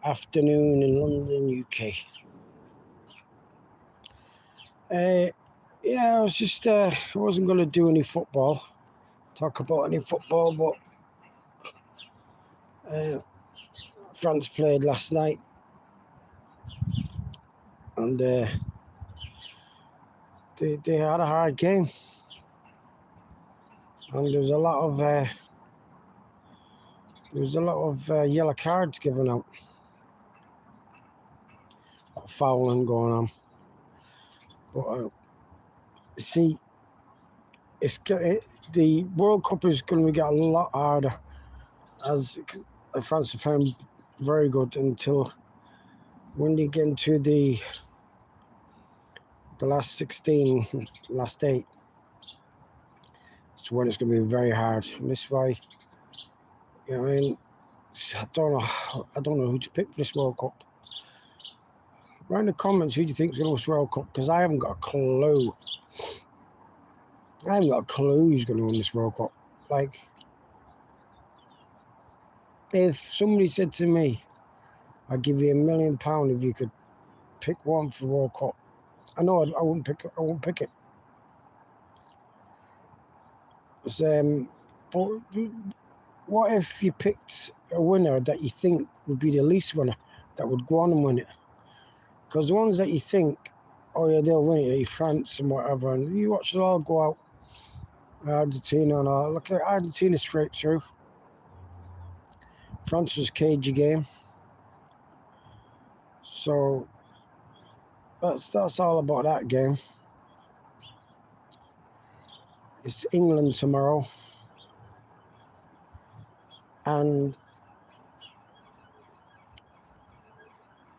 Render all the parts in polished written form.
afternoon in London, UK. Yeah, I wasn't going to do any football, talk about any football, but France played last night, and they had a hard game, and there was a lot of yellow cards given out, fouling going on. But see, the World Cup is going to get a lot harder, as France are playing very good until when you get into the last 16, last 8. It's when it's going to be very hard. And this is why, I mean, I don't know who to pick for this World Cup. Write in the comments who do you think is going to win this World Cup, because I haven't got a clue. I haven't got a clue who's going to win this World Cup. Like, if somebody said to me, I'd give you £1 million if you could pick one for the World Cup, I know I wouldn't pick it. I won't pick it. But what if you picked a winner that you think would be the least winner, that would go on and win it? Because the ones that you think, oh yeah, they'll win it, France and whatever, and you watch it all go out. Argentina and all. Look at Argentina straight through. France was cagey game. So that's all about that game. It's England tomorrow. And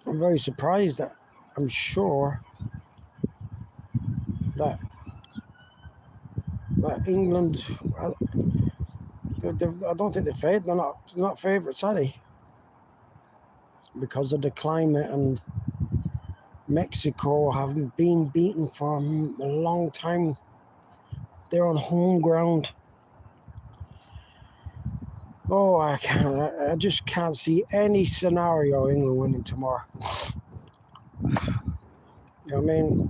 I'm very surprised that I'm sure that England, I don't think they're favourites. They're not favourites, are they? Because of the climate, and Mexico haven't been beaten for a long time. They're on home ground. Oh, I just can't see any scenario England winning tomorrow. You know what I mean?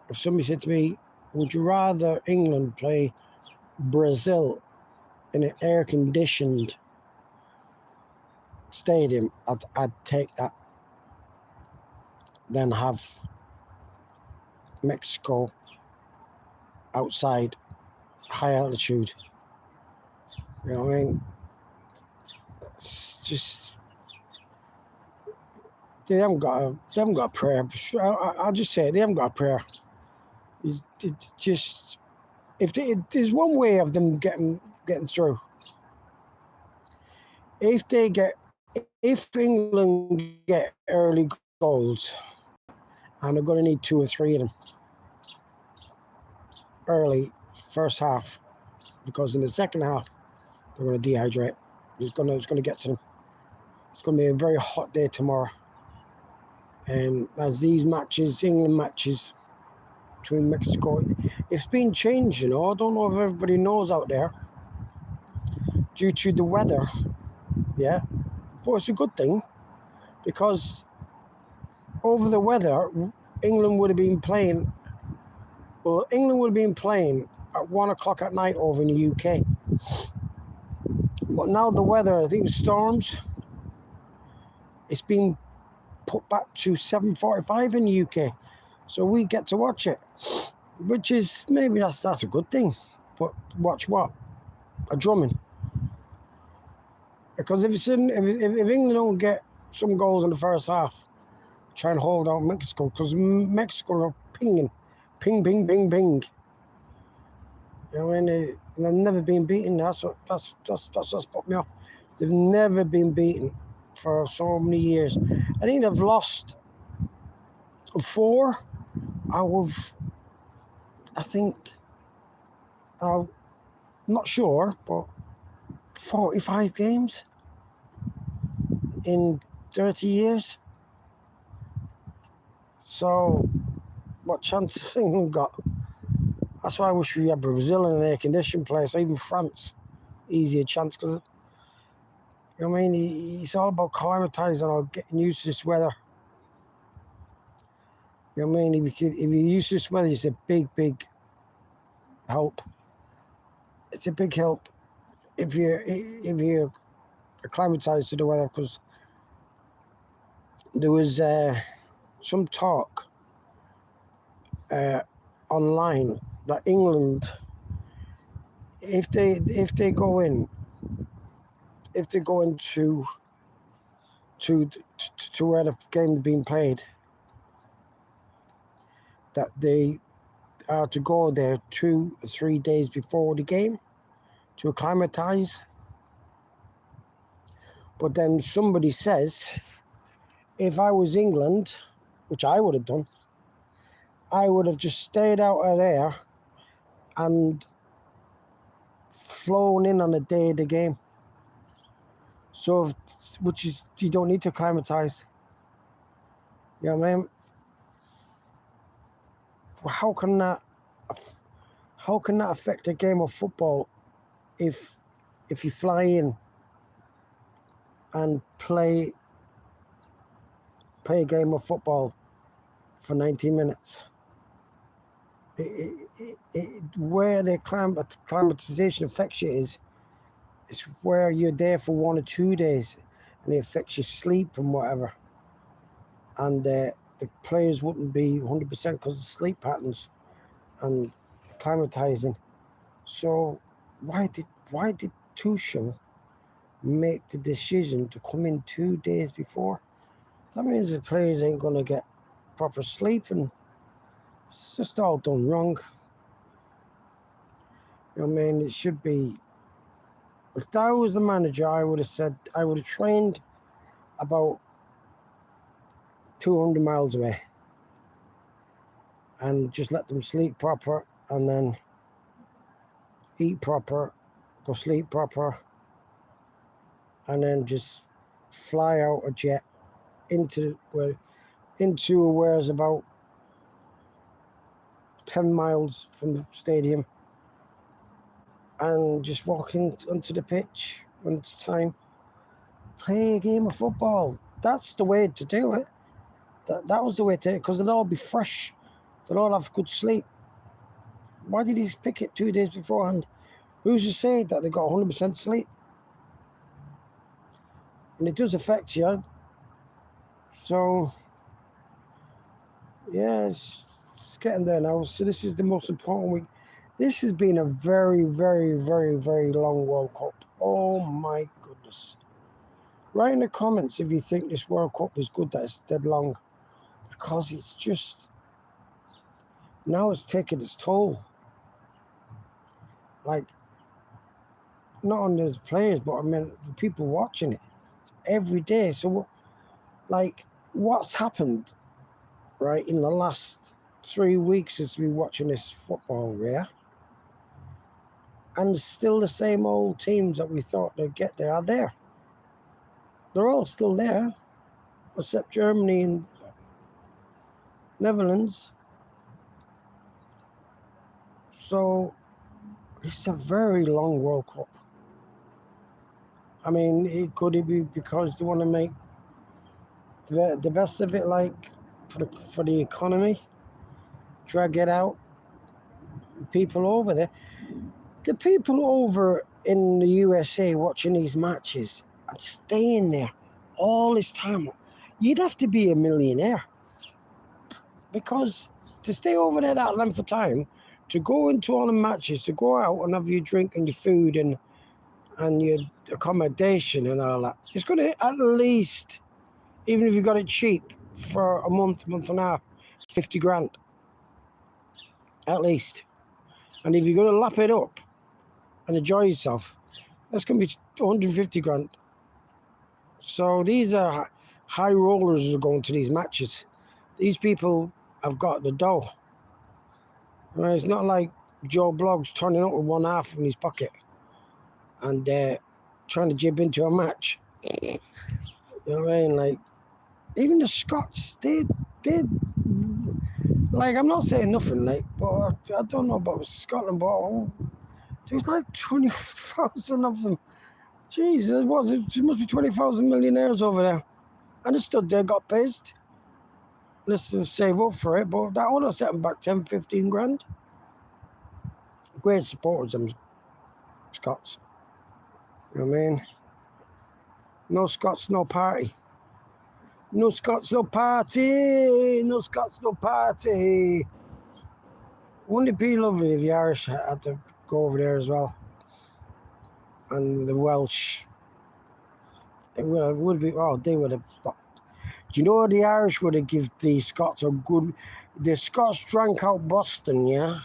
If somebody said to me, would you rather England play Brazil in an air-conditioned stadium, I'd take that, than have Mexico outside, high altitude. You know what I mean? It's just, they haven't got a prayer. I'll just say it, they haven't got a prayer. Just, there's one way of them getting through. If England get early goals, and they're going to need 2 or 3 of them early first half, because in the second half they're going to dehydrate. It's going to get to them. It's going to be a very hot day tomorrow, and as these matches, England matches between Mexico, it's been changed. I don't know if everybody knows out there, due to the weather. Yeah, but it's a good thing, because over the weather, England would have been playing at 1 o'clock at night over in the UK. But now the weather, I think storms, it's been put back to 7:45 in the UK. So we get to watch it, which is, maybe that's a good thing. But watch what? A drumming. Because if England don't get some goals in the first half, try and hold out Mexico, because Mexico are pinging, ping, ping, ping, ping. You know, and they've never been beaten. That's what's put me off. They've never been beaten for so many years. I think they've lost 4 out of, I'm not sure, but 45 games in 30 years. So what chance has England got? That's why I wish we had Brazil in an air-conditioned place, or even France. Easier chance, because, you know what I mean, it's all about climatizing or getting used to this weather. You know what I mean? If you're used to this weather, it's a big help. It's a big help if you're acclimatized to the weather, because there was some talk online that England, if they go into where the game is being played, that they are to go there 2 or 3 days before the game to acclimatize. But then somebody says, if I was England, which I would have done, I would have just stayed out of there and flown in on the day of the game. So, which is, you don't need to acclimatize. You know what I mean? How can that affect a game of football if you fly in and play a game of football for 90 minutes? Where the acclimatization affects you is where you're there for 1 or 2 days, and it affects your sleep and whatever. And the players wouldn't be 100% because of sleep patterns and acclimatizing. So why did Tuchel make the decision to come in 2 days before? That means the players ain't gonna get proper sleep, and it's just all done wrong. You know what I mean? It should be. If I was the manager, I would have trained about 200 miles away and just let them sleep proper, and then eat proper, go sleep proper, and then just fly out a jet into where it's about 10 miles from the stadium, and just walk onto the pitch when it's time. Play a game of football. That's the way to do it. That was the way to do it, because they'll all be fresh. They'll all have good sleep. Why did he pick it 2 days beforehand? Who's to say that they got 100% sleep? And it does affect you. So, yeah, it's getting there now. So this is the most important week. This has been a very, very, very, very long World Cup. Oh my goodness. Write in the comments if you think this World Cup is good that it's dead long. Because it's just, now it's taking its toll. Like, not on the players, but I mean the people watching it. It's every day. So, like, what's happened, right, in the last 3 weeks since we've been watching this football, yeah? And still the same old teams that we thought they'd get there are there. They're all still there, except Germany and Netherlands. So it's a very long World Cup. I mean, could it be because they want to make the best of it, like for the economy, drag it out? People over there, the people over in the USA watching these matches and staying there all this time, you'd have to be a millionaire, because to stay over there that length of time, to go into all the matches, to go out and have your drink and your food and your accommodation and all that, it's going to at least, even if you got it cheap, for a month and a half, 50 grand at least. And if you're going to lap it up and enjoy yourself, that's going to be 150 grand. So these are high rollers who are going to these matches. These people have got the dough. And it's not like Joe Bloggs turning up with one half in his pocket and trying to jib into a match. You know what I mean? Like, even the Scots, Like, I'm not saying nothing, like, but I don't know about Scotland, but there's like 20,000 of them. Jesus, what? There must be 20,000 millionaires over there. I just stood there, got pissed. Let's just save up for it, but that would have set them back 10, 15 grand. Great supporters, them Scots. You know what I mean? No Scots, no party. No Scots, no party. No Scots, no party. Wouldn't it be lovely if the Irish had to go over there as well? And the Welsh. It would be, oh, they would have. Do you know the Irish would have given the Scots a good. The Scots drank out Boston, yeah?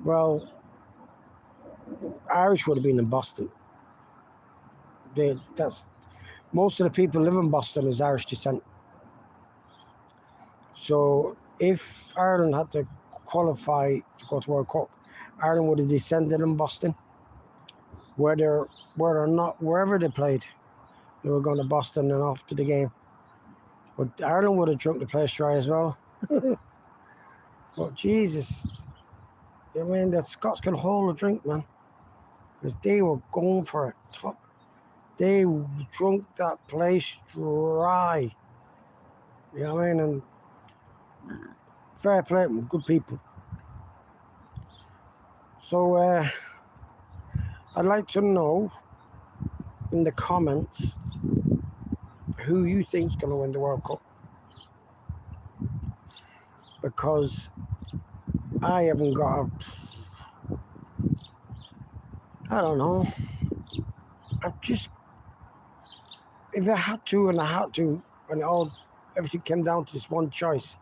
Well, Irish would have been in Boston. That's most of the people live in Boston is Irish descent. So if Ireland had to qualify to go to World Cup, Ireland would have descended in Boston. Whether or not, wherever they played, they were going to Boston and off to the game. But Ireland would have drunk the place dry as well. But Jesus, I mean, the Scots can hold a drink, man. Because they were going for it. They drunk that place dry. You know what I mean? And fair play to them, good people. So I'd like to know in the comments who you think's going to win the World Cup. Because I haven't got a... I don't know. I just... If I had to and everything came down to this one choice,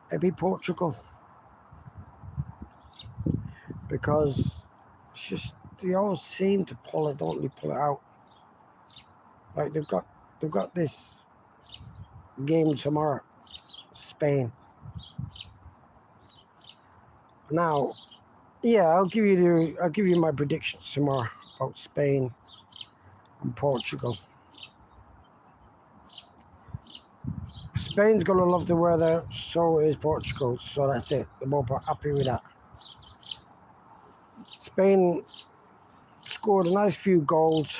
it'd be Portugal. Because it's just, they always seem to pull it, don't they? Pull it out. Like they've got this game tomorrow, Spain. Now, yeah, I'll give you my predictions tomorrow about Spain and Portugal. Spain's gonna love the weather, so is Portugal. So that's it. They're both happy with that. Spain scored a nice few goals.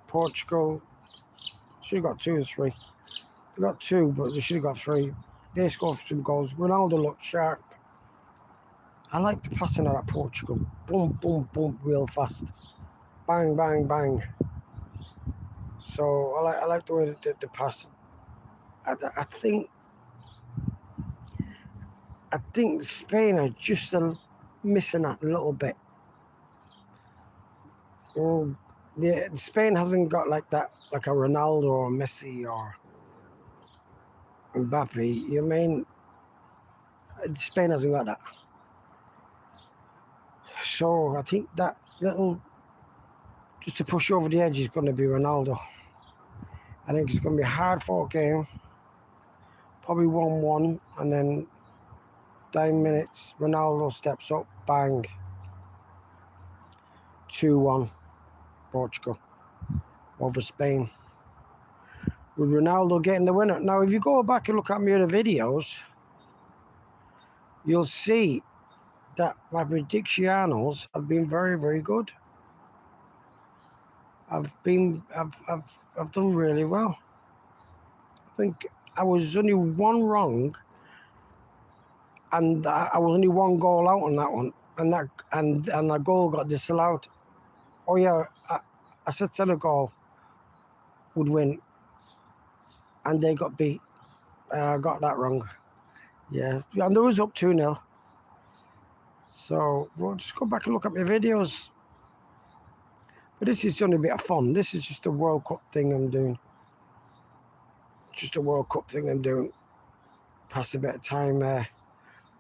Portugal should have got 2 or 3. They got 2, but they should have got 3. They scored some goals. Ronaldo looked sharp. I like the passing of that Portugal. Boom, boom, boom, real fast. Bang, bang, bang. So I like the way that they pass. I think Spain are just missing that a little bit. Spain hasn't got like that, like a Ronaldo or Messi or Mbappe. You mean Spain hasn't got that. So I think that little, just to push over the edge, is going to be Ronaldo. I think it's going to be a hard-fought game. Probably 1-1, and then 9 minutes, Ronaldo steps up, bang. 2-1, Portugal over Spain. With Ronaldo getting the winner. Now, if you go back and look at my other videos, you'll see that my predictions have been very, very good. I've done really well. I think I was only 1 wrong, and I was only 1 goal out on that one, and that goal got disallowed. Oh yeah, I said Senegal would win, and they got beat. I got that wrong. Yeah, and there was up 2-0. So we'll just go back and look at my videos. But this is only a bit of fun. This is just a World Cup thing I'm doing. Pass a bit of time over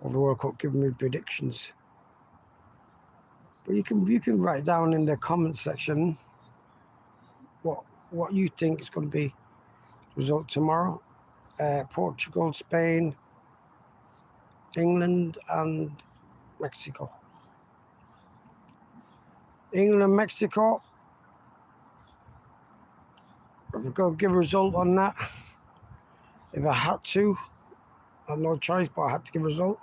the World Cup, giving me predictions. But you can write down in the comment section what you think is going to be the result tomorrow. Portugal, Spain, England, and Mexico. England, Mexico. I've got to give a result on that. If I had to, I had no choice, but I had to give a result.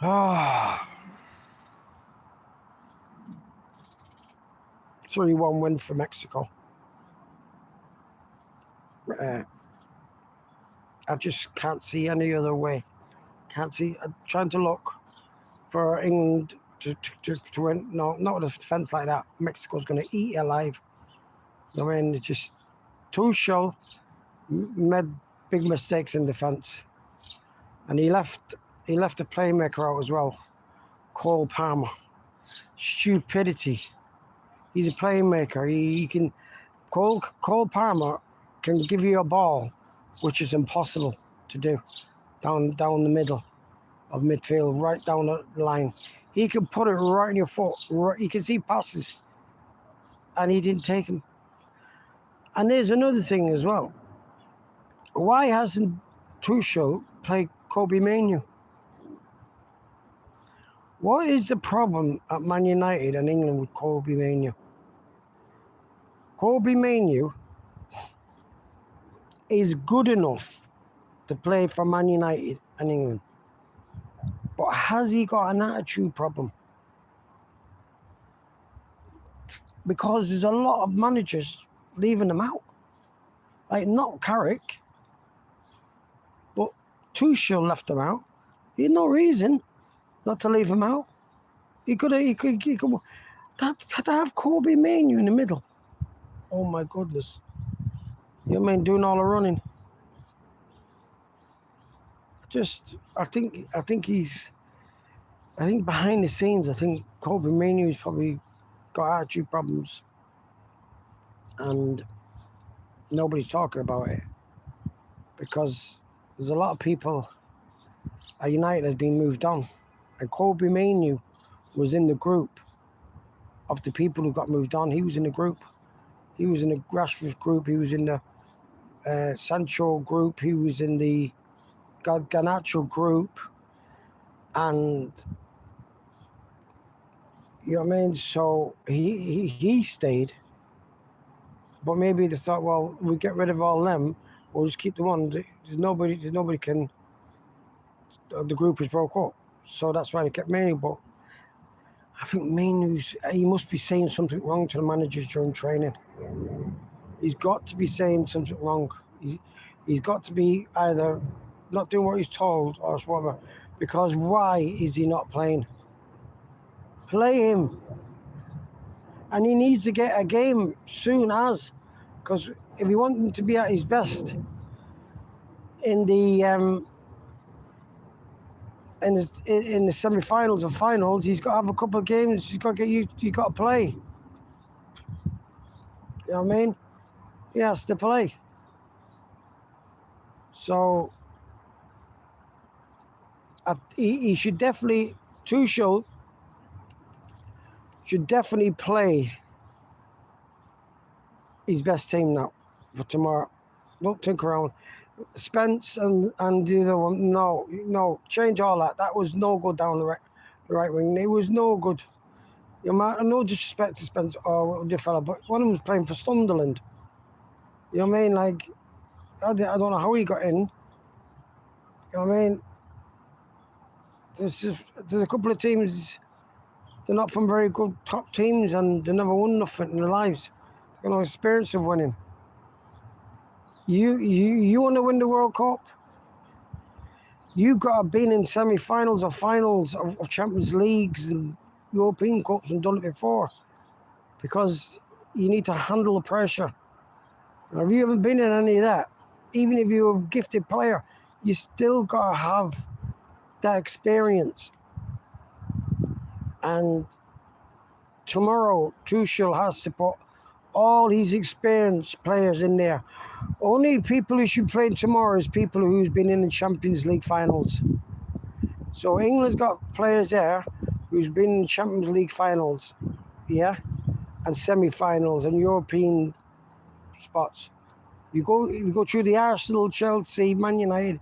3-1 win for Mexico. I just can't see any other way. Can't see. I'm trying to look for England to win. No, not with a defence like that. Mexico's going to eat alive. I mean, it's just Tuchel made big mistakes in defence, and he left a playmaker out as well, Cole Palmer. Stupidity. He's a playmaker. He can. Cole Palmer can give you a ball, which is impossible to do, down the middle of midfield, right down the line. He can put it right in your foot. You can see passes, and he didn't take them. And there's another thing as well. Why hasn't Tuchel played Kobbie Mainoo? What is the problem at Man United and England with Kobbie Mainoo? Kobbie Mainoo is good enough to play for Man United and England. But has he got an attitude problem? Because there's a lot of managers leaving him out. Like, not Carrick, but Tuchel left him out. He had no reason not to leave him out. He could have Kobbie Mainoo in the middle. Oh my goodness. You know what I mean? Doing all the running. I think behind the scenes, I think Kobbie Mainoo's probably got attitude problems, and nobody's talking about it because there's a lot of people at United has been moved on, and Kobbie Mainoo was in the group of the people who got moved on. He was in the group. He was in the Rashford group. He was in the Sancho group. He was in the Garnacho group, and you know what I mean. So he stayed, but maybe they thought, well, we get rid of all them. We'll just keep the one. There's nobody can. The group is broke up, so that's why they kept Mainoo. But I think he must be saying something wrong to the managers during training. He's got to be saying something wrong. He's got to be either not doing what he's told or whatever. Because why is he not playing? Play him. And he needs to get a game soon as. Because if you want him to be at his best in the semi-finals or finals, he's got to have a couple of games. He's got to you got to play. You know what I mean? He has to play. So he should definitely, Tuchel should definitely play his best team now for tomorrow. Don't think around. Spence and the other one, no, change all that. That was no good down the right wing. It was no good. No disrespect to Spence or the fella, but one of them was playing for Sunderland. You know what I mean? Like, I don't know how he got in. You know what I mean? There's a couple of teams, they're not from very good top teams, and they never won nothing in their lives. They've got no experience of winning. You want to win the World Cup? You've got to have been in semi-finals or finals of Champions Leagues and European Cups and done it before, because you need to handle the pressure. Now, if you haven't been in any of that, even if you're a gifted player, you still got to have that experience. And tomorrow, Tuchel has to put all these experienced players in there. Only people who should play tomorrow is people who's been in the Champions League finals. So England's got players there who's been in Champions League finals, yeah, and semi-finals and European spots. You go through the Arsenal, Chelsea, Man United.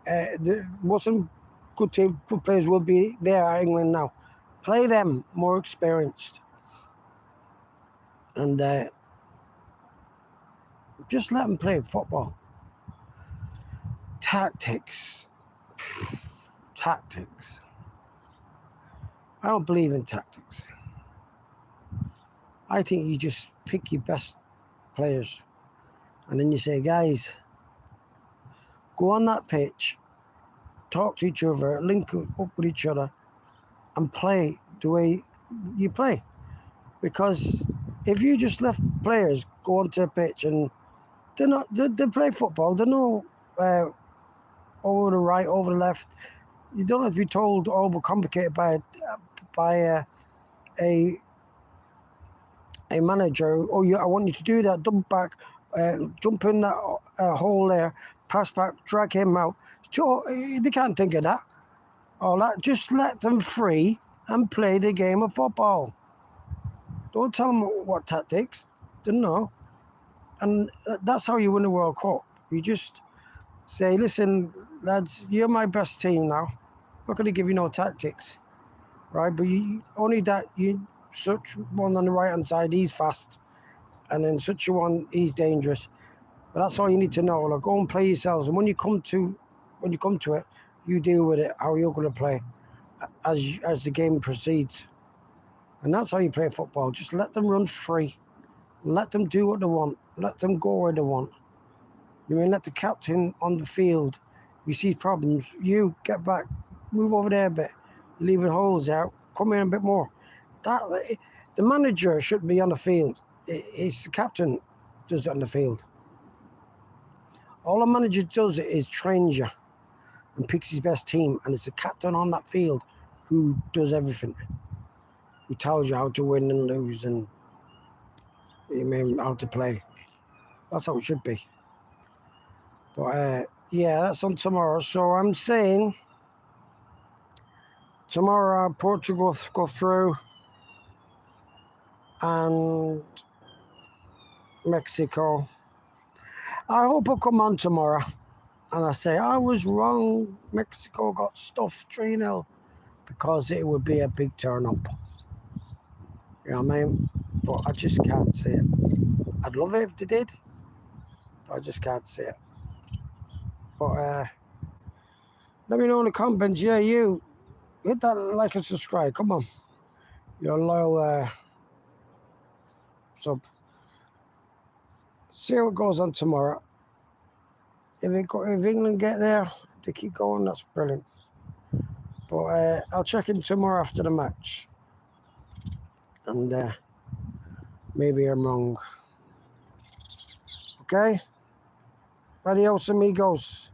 There wasn't good players will be there at England now. Play them more experienced, and Just let them play football. Tactics. Tactics. I don't believe in tactics. I think you just pick your best players and then you say, guys, go on that pitch, talk to each other, link up with each other, and play the way you play. Because if you just left players go onto a pitch and they play football, they know over the right, over the left. You don't have to be told overcomplicated by a manager. Oh, yeah, I want you to do that. Double back, jump in that hole there, pass back, drag him out. So, they can't think of that. All that. Just let them free and play the game of football. Don't tell them what tactics. They know. And that's how you win the World Cup. You just say, listen, lads, you're my best team now. I'm not going to give you no tactics, right? But only that such one on the right-hand side, he's fast. And then such a one, he's dangerous. But that's all you need to know. Like, go and play yourselves. And when you come to it, you deal with it, how you're going to play as the game proceeds. And that's how you play football. Just let them run free. Let them do what they want. Let them go where they want. You mean let the captain on the field, you see problems, you get back, move over there a bit. You're leaving holes out, come in a bit more. The manager shouldn't be on the field. It's the captain does it on the field. All a manager does is trains you and picks his best team, and it's the captain on that field who does everything. Who tells you how to win and lose and how to play. That's how it should be. But yeah, that's on tomorrow. So I'm saying tomorrow Portugal go through and Mexico. I hope I come on tomorrow and I say I was wrong. Mexico got stuffed 3-0 because it would be a big turn up. You know what I mean? But I just can't see it. I'd love it if they did, but I just can't see it. But let me know in the comments. Yeah, you hit that like and subscribe. Come on, you're a loyal sub. See what goes on tomorrow. If England get there to keep going, that's brilliant. But I'll check in tomorrow after the match, and maybe I'm wrong. Okay, adios amigos.